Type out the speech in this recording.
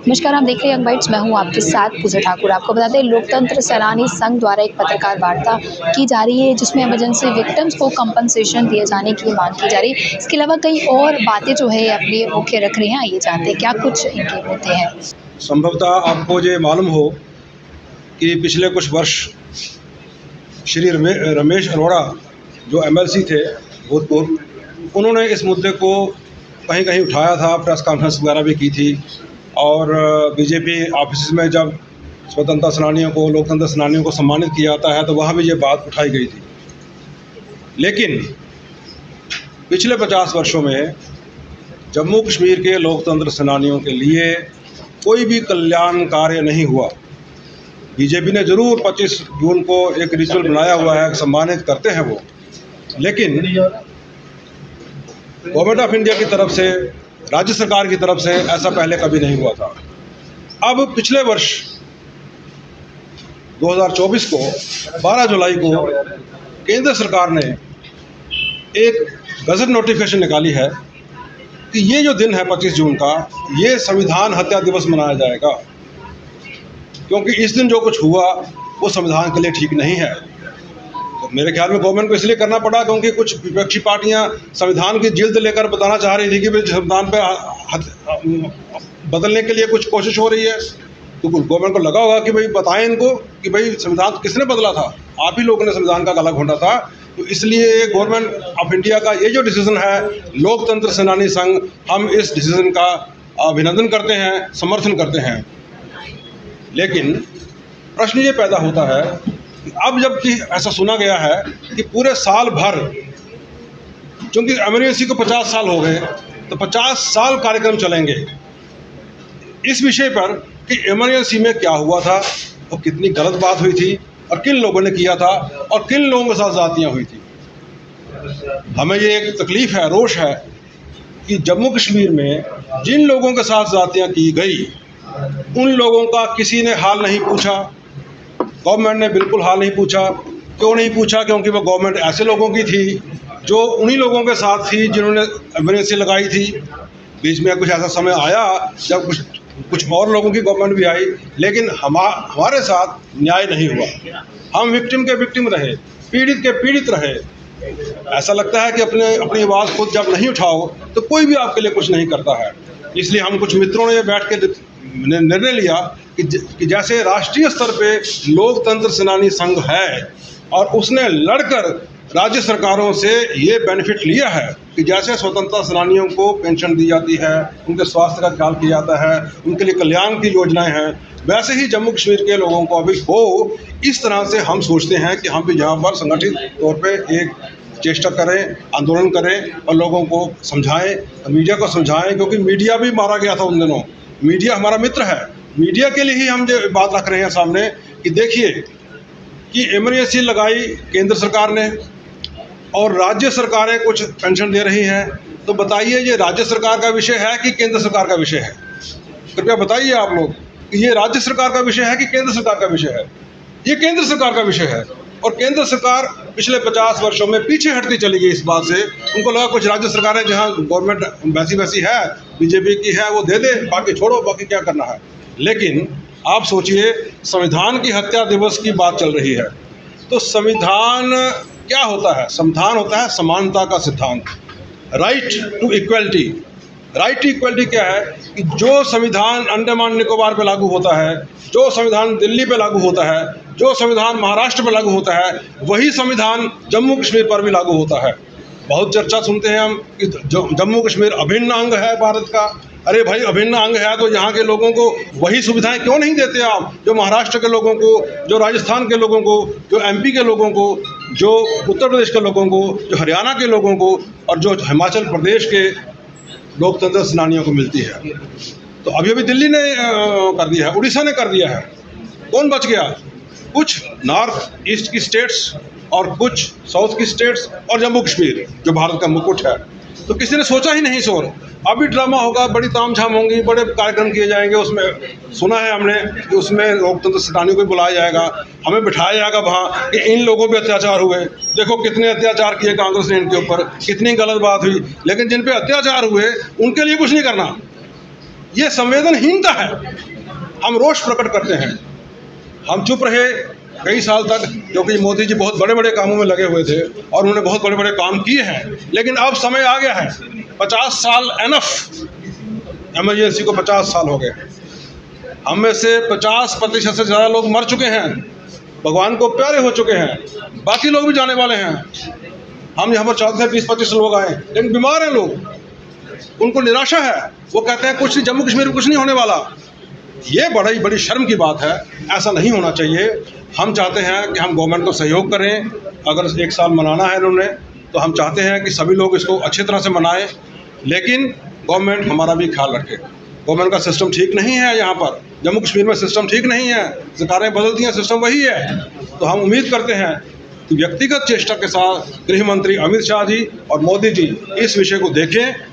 नमस्कार, आप देख रहे हैं यंग बाइट्स। मैं हूं आपके साथ पूजा ठाकुर। आपको बता दें, लोकतंत्र सेनानी संघ द्वारा एक पत्रकार वार्ता की जा रही है जिसमें इमरजेंसी विक्टिम्स को कंपनसेशन दिए जाने की मांग की जा रही है। इसके अलावा कई और बातें जो है अपनी मुख्य रख रहे हैं। आइए जानते हैं क्या कुछ इनके मुद्दे हैं। संभवतः आपको ये मालूम हो कि पिछले कुछ वर्ष श्री रमेश अरोड़ा जो MLC थे भूतपूर्व, उन्होंने इस मुद्दे को कहीं कहीं उठाया था, प्रेस कॉन्फ्रेंस वगैरह भी की थी। और बीजेपी ऑफिस में जब स्वतंत्रता सेनानियों को, लोकतंत्र सेनानियों को सम्मानित किया जाता है तो वहाँ भी ये बात उठाई गई थी। लेकिन पिछले 50 वर्षों में जम्मू कश्मीर के लोकतंत्र सेनानियों के लिए कोई भी कल्याण कार्य नहीं हुआ। बीजेपी ने ज़रूर 25 जून को एक रिचुअल बनाया हुआ है, सम्मानित करते हैं वो, लेकिन गवर्नमेंट ऑफ इंडिया की तरफ से, राज्य सरकार की तरफ से ऐसा पहले कभी नहीं हुआ था। अब पिछले वर्ष 2024 को 12 जुलाई को केंद्र सरकार ने एक गजट नोटिफिकेशन निकाली है कि ये जो दिन है 25 जून का, ये संविधान हत्या दिवस मनाया जाएगा, क्योंकि इस दिन जो कुछ हुआ वो संविधान के लिए ठीक नहीं है। तो मेरे ख्याल में गवर्नमेंट को इसलिए करना पड़ा क्योंकि कुछ विपक्षी पार्टियां संविधान की जिल्द लेकर बताना चाह रही थी कि भाई संविधान पे बदलने के लिए कुछ कोशिश हो रही है। तो गवर्नमेंट को लगा होगा कि भाई बताएं इनको कि भाई संविधान किसने बदला था, आप ही लोगों ने संविधान का गला घोंटा था। तो इसलिए गवर्नमेंट ऑफ इंडिया का ये जो डिसीजन है, लोकतंत्र सेनानी संघ, हम इस डिसीजन का अभिनंदन करते हैं, समर्थन करते हैं। लेकिन प्रश्न ये पैदा होता है कि अब जबकि ऐसा सुना गया है कि पूरे साल भर, क्योंकि एमरजेंसी को 50 साल हो गए, तो 50 साल कार्यक्रम चलेंगे इस विषय पर कि इमरजेंसी में क्या हुआ था और कितनी गलत बात हुई थी और किन लोगों ने किया था और किन लोगों के साथ ज़्यादतियाँ हुई थी। हमें ये एक तकलीफ़ है, रोष है कि जम्मू कश्मीर में जिन लोगों के साथ ज़्यादतियाँ की गई उन लोगों का किसी ने हाल नहीं पूछा। गवर्नमेंट ने बिल्कुल हाल नहीं पूछा। क्यों नहीं पूछा? क्योंकि वो गवर्नमेंट ऐसे लोगों की थी जो उन्हीं लोगों के साथ थी जिन्होंने इमरजेंसी लगाई थी। बीच में कुछ ऐसा समय आया जब कुछ और लोगों की गवर्नमेंट भी आई, लेकिन हमारे साथ न्याय नहीं हुआ। हम विक्टिम के विक्टिम रहे, पीड़ित के पीड़ित रहे। ऐसा लगता है कि अपनी आवाज़ खुद जब नहीं उठाओ तो कोई भी आपके लिए कुछ नहीं करता है। इसलिए हम कुछ मित्रों ने बैठ के निर्णय लिया कि जैसे राष्ट्रीय स्तर पे लोकतंत्र सेनानी संघ है और उसने लड़कर राज्य सरकारों से ये बेनिफिट लिया है कि जैसे स्वतंत्रता सेनानियों को पेंशन दी जाती है, उनके स्वास्थ्य का ख्याल किया जाता है, उनके लिए कल्याण की योजनाएं हैं, वैसे ही जम्मू कश्मीर के लोगों को अभी हो। इस तरह से हम सोचते हैं कि हम भी यहाँ पर संगठित तौर पर एक चेष्टा करें, आंदोलन करें और लोगों को समझाएं, मीडिया को समझाएं, क्योंकि मीडिया भी मारा गया था उन दिनों। मीडिया हमारा मित्र है। मीडिया के लिए ही हम ये बात रख रहे हैं सामने कि देखिए कि इमरजेंसी लगाई केंद्र सरकार ने और राज्य सरकारें कुछ पेंशन दे रही हैं। तो बताइए, ये राज्य सरकार का विषय है कि केंद्र सरकार का विषय है? कृपया बताइए आप लोग कि ये राज्य सरकार का विषय है कि केंद्र सरकार का विषय है? ये केंद्र सरकार का विषय है। और केंद्र सरकार पिछले 50 वर्षों में पीछे हटती चली गई इस बात से। उनको लगा कुछ राज्य सरकारें जहां गवर्नमेंट वैसी है, बीजेपी की है, वो दे दे, बाकी छोड़ो, बाकी क्या करना है। लेकिन आप सोचिए, संविधान की हत्या दिवस की बात चल रही है, तो संविधान क्या होता है? संविधान होता है समानता का सिद्धांत, right to equality. Right to equality क्या है कि जो संविधान अंडमान निकोबार पे लागू होता है, जो संविधान दिल्ली पे लागू होता है, जो संविधान महाराष्ट्र पे लागू होता है, वही संविधान जम्मू कश्मीर पर भी लागू होता है। बहुत चर्चा सुनते हैं हम कि जम्मू कश्मीर अभिन्न अंग है भारत का। अरे भाई, अभिन्न अंग है तो यहाँ के लोगों को वही सुविधाएं क्यों नहीं देते आप जो महाराष्ट्र के लोगों को, जो राजस्थान के लोगों को, जो MP के लोगों को, जो उत्तर प्रदेश के लोगों को, जो हरियाणा के लोगों को और जो हिमाचल प्रदेश के लोकतंत्र सेनानियों को मिलती है। तो अभी दिल्ली ने कर दिया है, उड़ीसा ने कर दिया है। कौन बच गया? कुछ नॉर्थ ईस्ट की स्टेट्स और कुछ साउथ की स्टेट्स और जम्मू कश्मीर जो भारत का मुकुट है। तो किसी ने सोचा ही नहीं सर। अभी ड्रामा होगा, बड़ी तामझाम होंगी, बड़े कार्यक्रम किए जाएंगे। उसमें सुना है हमने कि उसमें लोकतंत्र सेनानियों को बुलाया जाएगा, हमें बिठाया जाएगा वहाँ कि इन लोगों पे अत्याचार हुए, देखो कितने अत्याचार किए कांग्रेस ने इनके ऊपर, कितनी गलत बात हुई। लेकिन जिन पे अत्याचार हुए उनके लिए कुछ नहीं करना। ये संवेदनहीनता है। हम रोष प्रकट करते हैं। हम चुप रहे कई साल तक क्योंकि मोदी जी बहुत बड़े बड़े कामों में लगे हुए थे और उन्होंने बहुत बड़े बड़े काम किए हैं, लेकिन अब समय आ गया है। 50 साल एनफ, इमरजेंसी को 50 साल हो गए। हम में से 50% से ज़्यादा लोग मर चुके हैं, भगवान को प्यारे हो चुके हैं, बाकी लोग भी जाने वाले हैं। हम यहाँ पर चाहते हैं 20-25 लोग आए, लेकिन बीमार हैं लोग, उनको निराशा है। वो कहते हैं कुछ नहीं, जम्मू कश्मीर में कुछ नहीं होने वाला। ये बड़ी शर्म की बात है, ऐसा नहीं होना चाहिए। हम चाहते हैं कि हम गवर्नमेंट को सहयोग करें। अगर 1 साल मनाना है इन्होंने, तो हम चाहते हैं कि सभी लोग इसको अच्छी तरह से मनाएं, लेकिन गवर्नमेंट हमारा भी ख्याल रखे। गवर्नमेंट का सिस्टम ठीक नहीं है, यहाँ पर जम्मू कश्मीर में सिस्टम ठीक नहीं है, सरकारें बदलती हैं, सिस्टम वही है। तो हम उम्मीद करते हैं कि व्यक्तिगत चेष्टा के साथ गृह मंत्री अमित शाह जी और मोदी जी इस विषय को देखें